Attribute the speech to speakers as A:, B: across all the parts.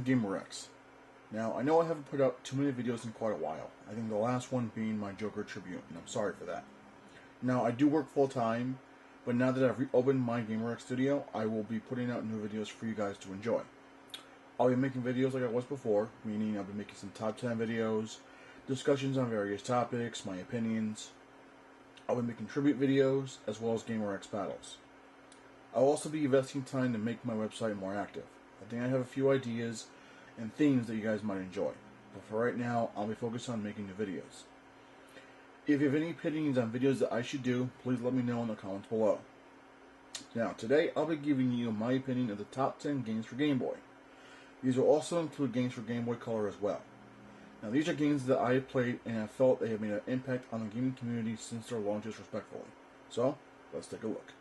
A: GamerX. Now, I know I haven't put out too many videos in quite a while. I think the last one being my Joker Tribute, and I'm sorry for that. Now, I do work full-time, but now that I've reopened my GamerX studio, I will be putting out new videos for you guys to enjoy. I'll be making videos like I was before, meaning I'll be making some top 10 videos, discussions on various topics, my opinions. I'll be making tribute videos, as well as GamerX battles. I'll also be investing time to make my website more active. I think I have a few ideas and themes that you guys might enjoy. But for right now, I'll be focused on making the videos. If you have any opinions on videos that I should do, please let me know in the comments below. Now, today I'll be giving you my opinion of the top 10 games for Game Boy. These will also include games for Game Boy Color as well. Now, these are games that I have played and have felt they have made an impact on the gaming community since their launches respectfully. So, let's take a look.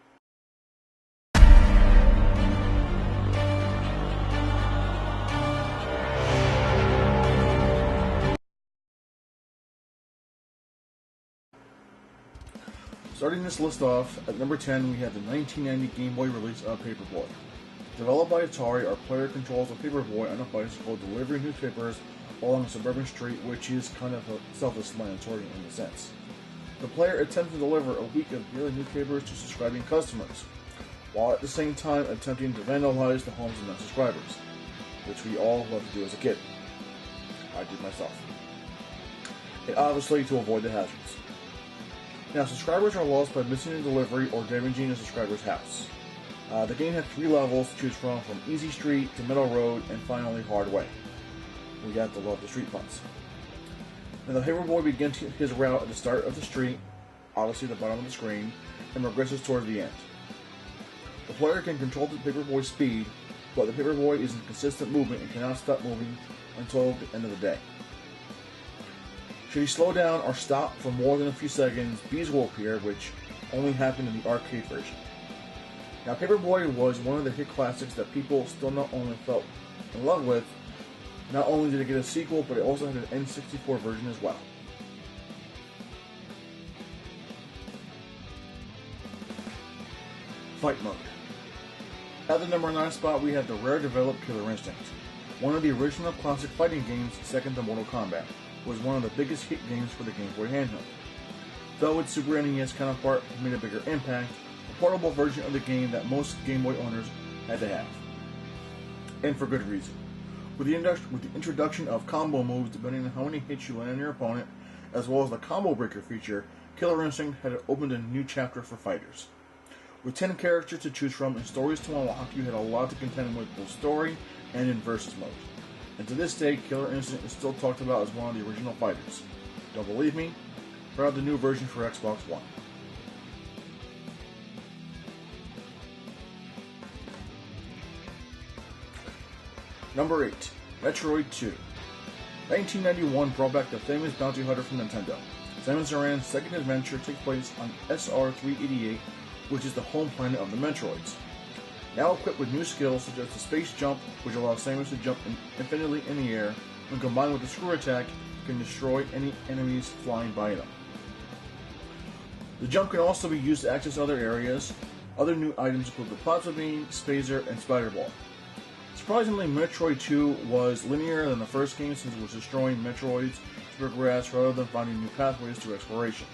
A: Starting this list off, at number 10 we have the 1990 Game Boy release of Paperboy. Developed by Atari, our player controls a paperboy on a bicycle delivering newspapers along a suburban street, which is kind of self-explanatory in a sense. The player attempts to deliver a week of daily newspapers to subscribing customers, while at the same time attempting to vandalize the homes of non-subscribers, which we all loved to do as a kid. I did myself. And obviously to avoid the hazards. Now, subscribers are lost by missing a delivery or damaging a subscriber's house. The game had 3 levels to choose from Easy Street to Middle Road and finally Hard Way. We got to love the street puns. Now, the Paperboy begins his route at the start of the street, obviously the bottom of the screen, and progresses towards the end. The player can control the Paperboy's speed, but the Paperboy is in consistent movement and cannot stop moving until the end of the day. Should he slow down or stop for more than a few seconds, bees will appear, which only happened in the arcade version. Now, Paperboy was one of the hit classics that people still not only fell in love with. Not only did it get a sequel, but it also had an N64 version as well. Fight Mode. At the number 9 spot, we have the rare developed Killer Instinct. One of the original classic fighting games, second to Mortal Kombat, was one of the biggest hit games for the Game Boy handheld. Though its Super NES counterpart made a bigger impact, a portable version of the game that most Game Boy owners had to have. And for good reason. With the introduction of combo moves depending on how many hits you land on your opponent, as well as the Combo Breaker feature, Killer Instinct had opened a new chapter for fighters. With 10 characters to choose from and stories to unlock, you had a lot to contend with both story and in versus mode. And to this day, Killer Instinct is still talked about as one of the original fighters. Don't believe me? Try out the new version for Xbox One. Number 8. Metroid 2. 1991 brought back the famous bounty hunter from Nintendo. Samus Aran's second adventure takes place on SR-388, which is the home planet of the Metroids. Now equipped with new skills such as the space jump, which allows Samus to jump infinitely in the air, when combined with the screw attack, can destroy any enemies flying by them. The jump can also be used to access other areas. Other new items include the Plasma Beam, Spazer, and Spider Ball. Surprisingly, Metroid 2 was linear than the first game since it was destroying Metroids to progress rather than finding new pathways to exploration.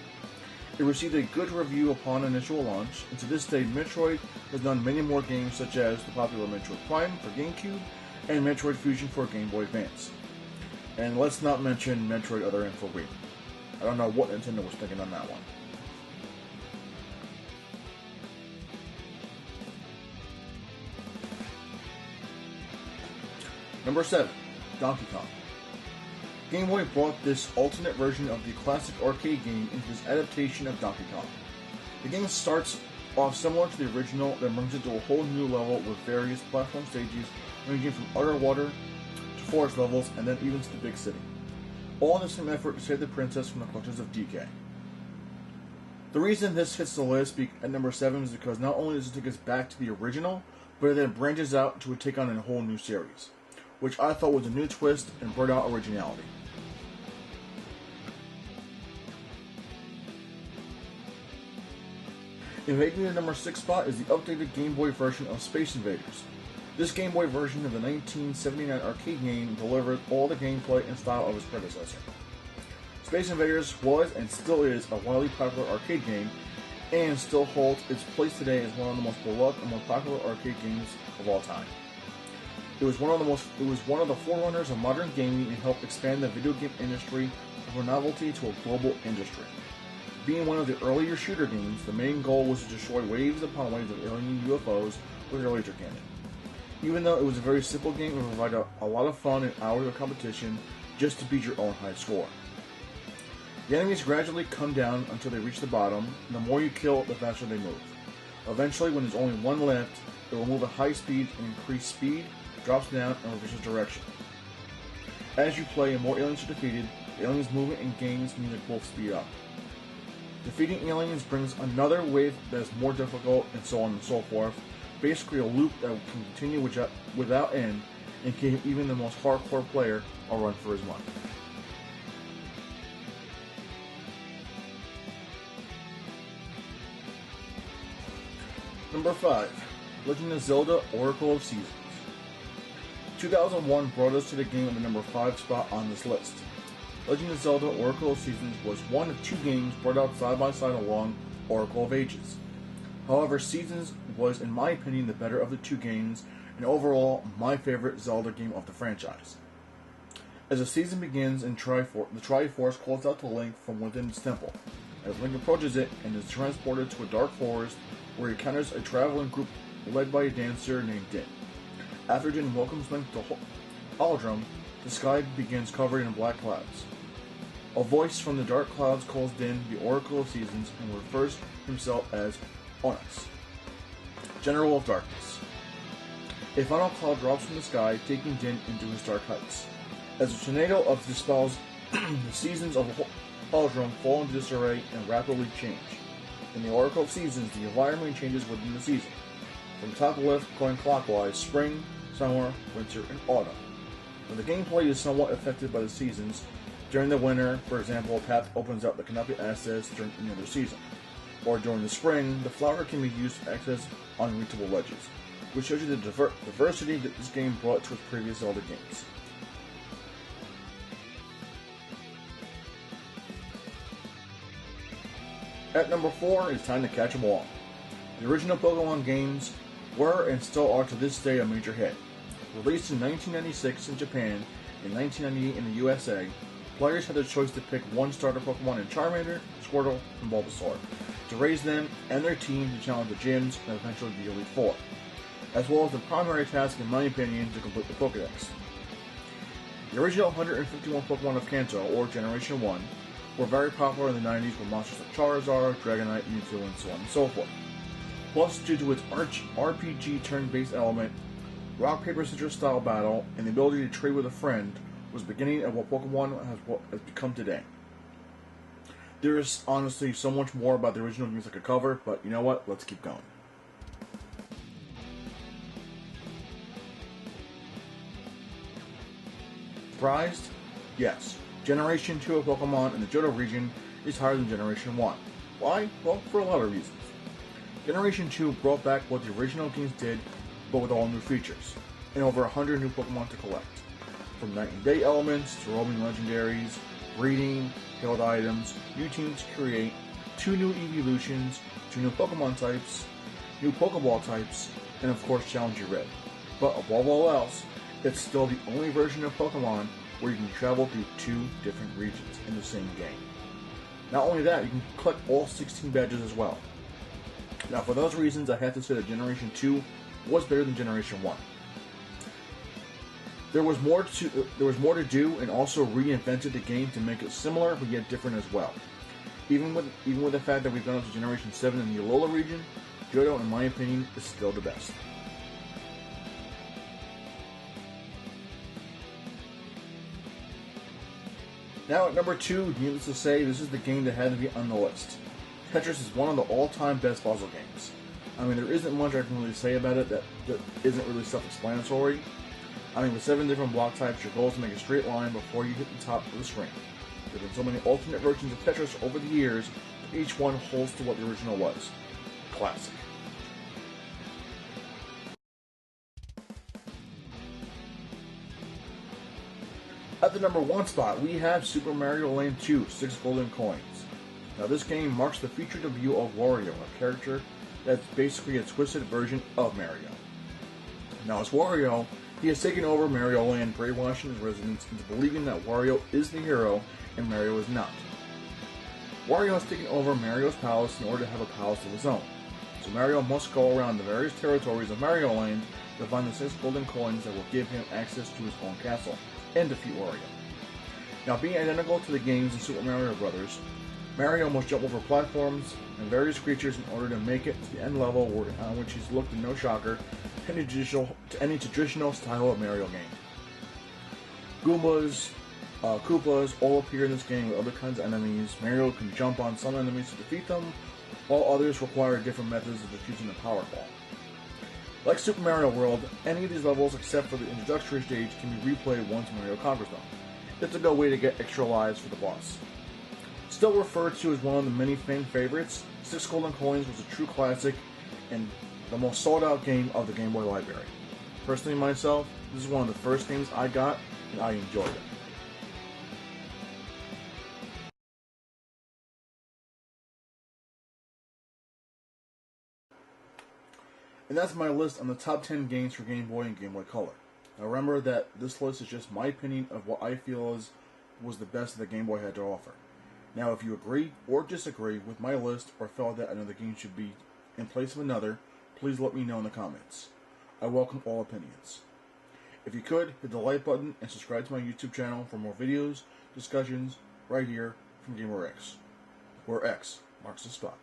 A: It received a good review upon initial launch, and to this day, Metroid has done many more games such as the popular Metroid Prime for GameCube and Metroid Fusion for Game Boy Advance. And let's not mention Metroid Other M for Wii. I don't know what Nintendo was thinking on that one. Number 7. Donkey Kong. Game Boy brought this alternate version of the classic arcade game into this adaptation of Donkey Kong. The game starts off similar to the original, then brings it to a whole new level with various platform stages ranging from underwater to forest levels and then even to the big city. All in the same effort to save the princess from the clutches of DK. The reason this hits the list at number 7 is because not only does it take us back to the original, but it then branches out to take on a whole new series, which I thought was a new twist and brought out originality. Invading the number 6 spot is the updated Game Boy version of Space Invaders. This Game Boy version of the 1979 arcade game delivered all the gameplay and style of its predecessor. Space Invaders was and still is a wildly popular arcade game and still holds its place today as one of the most beloved and most popular arcade games of all time. It was one of the forerunners of modern gaming and helped expand the video game industry from a novelty to a global industry. Being one of the earlier shooter games, the main goal was to destroy waves upon waves of alien UFOs with their laser cannon. Even though it was a very simple game, it provided a lot of fun and hours of competition just to beat your own high score. The enemies gradually come down until they reach the bottom, and the more you kill, the faster they move. Eventually, when there's only one left, it will move at high speed and increase speed, drops down, and reverses direction. As you play and more aliens are defeated, the aliens' movement and gains music both speed up. Defeating aliens brings another wave that is more difficult, and so on and so forth. Basically a loop that can continue without end and give even the most hardcore player a run for his money. Number 5. Legend of Zelda Oracle of Seasons. 2001 brought us to the game at the number 5 spot on this list. Legend of Zelda Oracle of Seasons was one of two games brought out side by side along Oracle of Ages. However, Seasons was, in my opinion, the better of the two games, and overall, my favorite Zelda game of the franchise. As the season begins, and the Triforce calls out to Link from within its temple. As Link approaches it and is transported to a dark forest, where he encounters a traveling group led by a dancer named Din. After Din welcomes Link to Haldrum, the sky begins covered in black clouds. A voice from the dark clouds calls Din the Oracle of Seasons and refers himself as Onus, General of Darkness. A final cloud drops from the sky, taking Din into his dark heights. As a tornado of dispels, the seasons of Haldrum fall into disarray and rapidly change. In the Oracle of Seasons, the environment changes within the season. From top left, going clockwise, spring, summer, winter, and autumn. When the gameplay is somewhat affected by the seasons, during the winter, for example, a path opens up that cannot be accessed during any other season. Or during the spring, the flower can be used to access unreachable ledges, which shows you the diversity that this game brought to its previous Zelda games. At number 4, it's time to catch 'em all. The original Pokemon games were and still are to this day a major hit. Released in 1996 in Japan and 1998 in the USA, players had the choice to pick one starter Pokemon in Charmander, Squirtle, and Bulbasaur, to raise them and their team to challenge the gyms and eventually the Elite Four, as well as the primary task, in my opinion, to complete the Pokedex. The original 151 Pokemon of Kanto, or Generation 1, were very popular in the 90s with monsters like Charizard, Dragonite, Mewtwo, and so on and so forth. Plus, due to its RPG turn-based element, rock, paper, scissors style battle, and the ability to trade with a friend was the beginning of what Pokemon has become today. There is honestly so much more about the original games I could cover, but you know what? Let's keep going. Surprised? Yes. Generation 2 of Pokemon in the Johto region is higher than Generation 1. Why? Well, for a lot of reasons. Generation 2 brought back what the original games did, but with all new features, and over 100 new Pokemon to collect. From night and day elements to roaming legendaries, breeding, held items, new teams to create, 2 new evolutions, 2 new Pokemon types, new Pokeball types, and of course Challenger Red. But above all else, it's still the only version of Pokemon where you can travel through 2 different regions in the same game. Not only that, you can collect all 16 badges as well. Now, for those reasons, I have to say that Generation 2 was better than Generation 1. There was more to do, and also reinvented the game to make it similar but yet different as well. Even with the fact that we've gone up to Generation 7 in the Alola region, Johto, in my opinion, is still the best. Now at number 2, needless to say, this is the game that had to be on the list. Tetris is one of the all-time best puzzle games. I mean, there isn't much I can really say about it that isn't really self-explanatory. I mean, with 7 different block types, your goal is to make a straight line before you hit the top of the screen. There have been so many alternate versions of Tetris over the years, that each one holds to what the original was. Classic. At the number 1 spot, we have Super Mario Land 2, 6 Golden Coins. Now this game marks the featured debut of Wario, a character that's basically a twisted version of Mario. Now as Wario, he has taken over Mario Land, brainwashing his residents into believing that Wario is the hero and Mario is not. Wario has taken over Mario's palace in order to have a palace of his own. So Mario must go around the various territories of Mario Land to find the 6 golden coins that will give him access to his own castle and defeat Wario. Now being identical to the games in Super Mario Bros., Mario must jump over platforms and various creatures in order to make it to the end level, on which he's looked, no shocker, to any traditional style of Mario game. Goombas, Koopas all appear in this game with other kinds of enemies. Mario can jump on some enemies to defeat them, while others require different methods of defusing the Power Ball. Like Super Mario World, any of these levels except for the introductory stage can be replayed once Mario conquers them. It's a good way to get extra lives for the boss. Still referred to as one of the many fan favorites, 6 Golden Coins was a true classic and the most sought out game of the Game Boy library. Personally myself, this is one of the first games I got and I enjoyed it. And that's my list on the top 10 games for Game Boy and Game Boy Color. Now remember that this list is just my opinion of what I feel was the best that the Game Boy had to offer. Now if you agree or disagree with my list or felt that another game should be in place of another, please let me know in the comments. I welcome all opinions. If you could, hit the like button and subscribe to my YouTube channel for more videos, discussions, right here from GamerX, where X marks the spot.